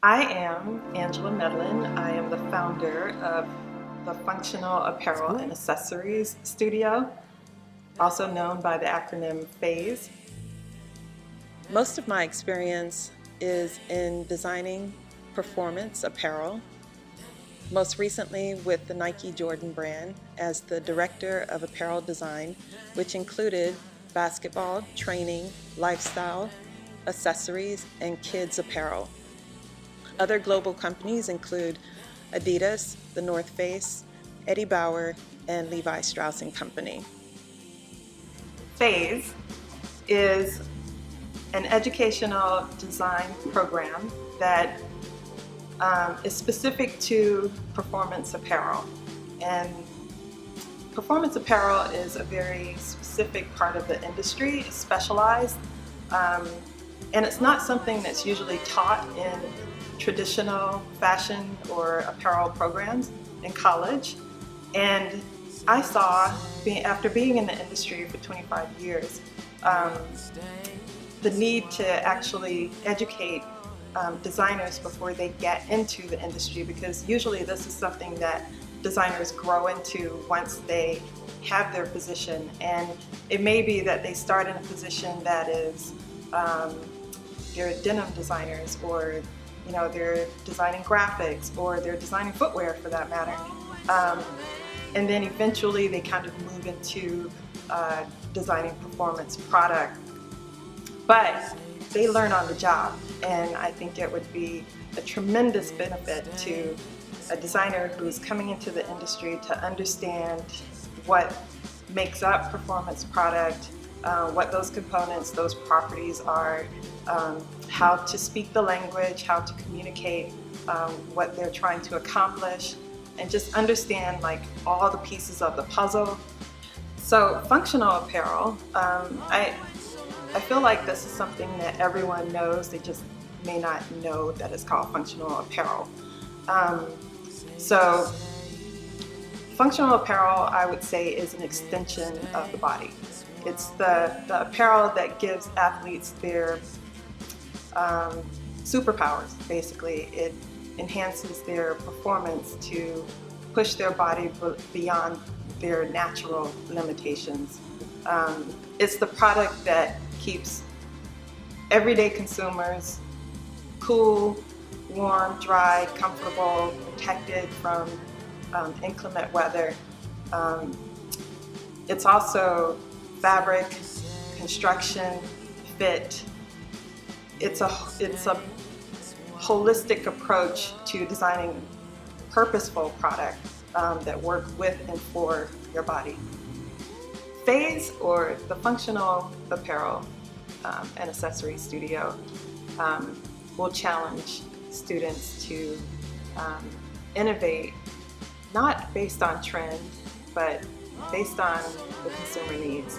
I am Angela Medlin. I am the founder of the Functional Apparel and Accessories Studio, also known by the acronym FAAS. Most of my experience is in designing performance apparel, most recently with the Nike Jordan brand as the Director of Apparel Design, which included basketball, training, lifestyle, accessories, and kids apparel. Other global companies include Adidas, The North Face, Eddie Bauer, and Levi Strauss & Company. FAAS is an educational design program that is specific to performance apparel. And performance apparel is a very specific part of the industry. It's specialized, and it's not something that's usually taught in traditional fashion or apparel programs in college. And I saw, after being in the industry for 25 years, the need to actually educate designers before they get into the industry, because usually this is something that designers grow into once they have their position. And it may be that they start in a position that is they're denim designers, or they're designing graphics, or they're designing footwear for that matter. And then eventually they kind of move into designing performance product. But they learn on the job, and I think it would be a tremendous benefit to a designer who's coming into the industry to understand what makes up performance product, what those components, those properties are, how to speak the language, how to communicate what they're trying to accomplish, and just understand like all the pieces of the puzzle. So functional apparel, I feel like this is something that everyone knows, they just may not know that it's called functional apparel. So functional apparel, I would say, is an extension of the body. It's the apparel that gives athletes their superpowers, basically. It enhances their performance to push their body beyond their natural limitations. It's the product that keeps everyday consumers cool, warm, dry, comfortable, protected from inclement weather. It's also fabric, construction, fit. It's a holistic approach to designing purposeful products that work with and for your body. FAAS, or the Functional Apparel and Accessories Studio, will challenge students to innovate, not based on trend, but based on the consumer needs.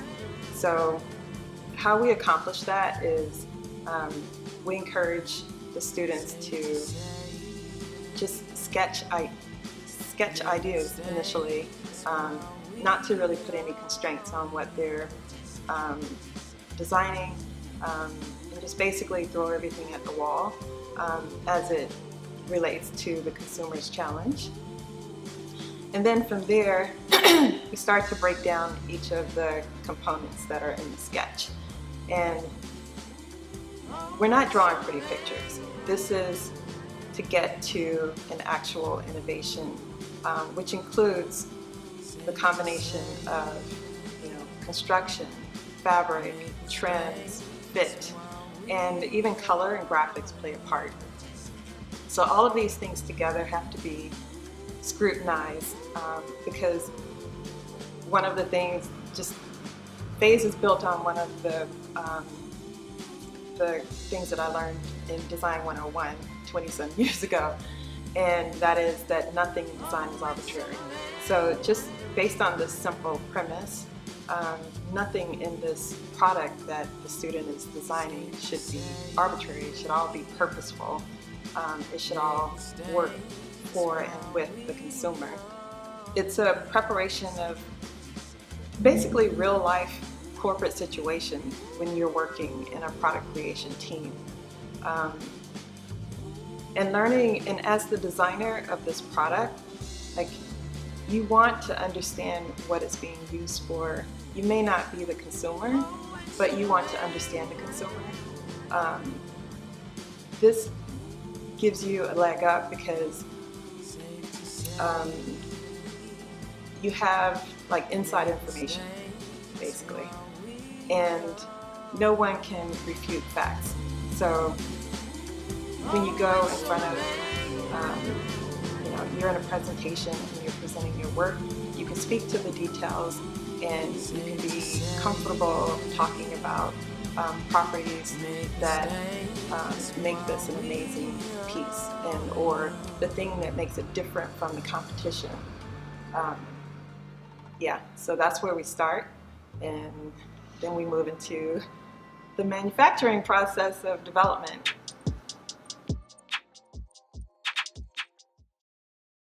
So how we accomplish that is we encourage the students to just sketch ideas initially, not to really put any constraints on what they're designing, and just basically throw everything at the wall as it relates to the consumer's challenge. And then from there, we start to break down each of the components that are in the sketch. And we're not drawing pretty pictures. This is to get to an actual innovation, which includes the combination of construction, fabric, trends, fit, and even color and graphics play a part. So all of these things together have to be scrutinized, because one of the things, just FAAS is built on one of the things that I learned in Design 101 20-some years ago, and that is that nothing in design is arbitrary. So just based on this simple premise, nothing in this product that the student is designing should be arbitrary. It should all be purposeful. It should all work for and with the consumer. It's a preparation of basically real life corporate situation when you're working in a product creation team. And learning, and as the designer of this product, like, you want to understand what it's being used for. You may not be the consumer, but you want to understand the consumer. This gives you a leg up because you have like inside information, basically, and no one can refute facts. So when you go in front of, you're in a presentation and you're presenting your work, you can speak to the details and you can be comfortable talking about properties that make this an amazing piece, and or the thing that makes it different from the competition. Yeah, so that's where we start, and then we move into the manufacturing process of development.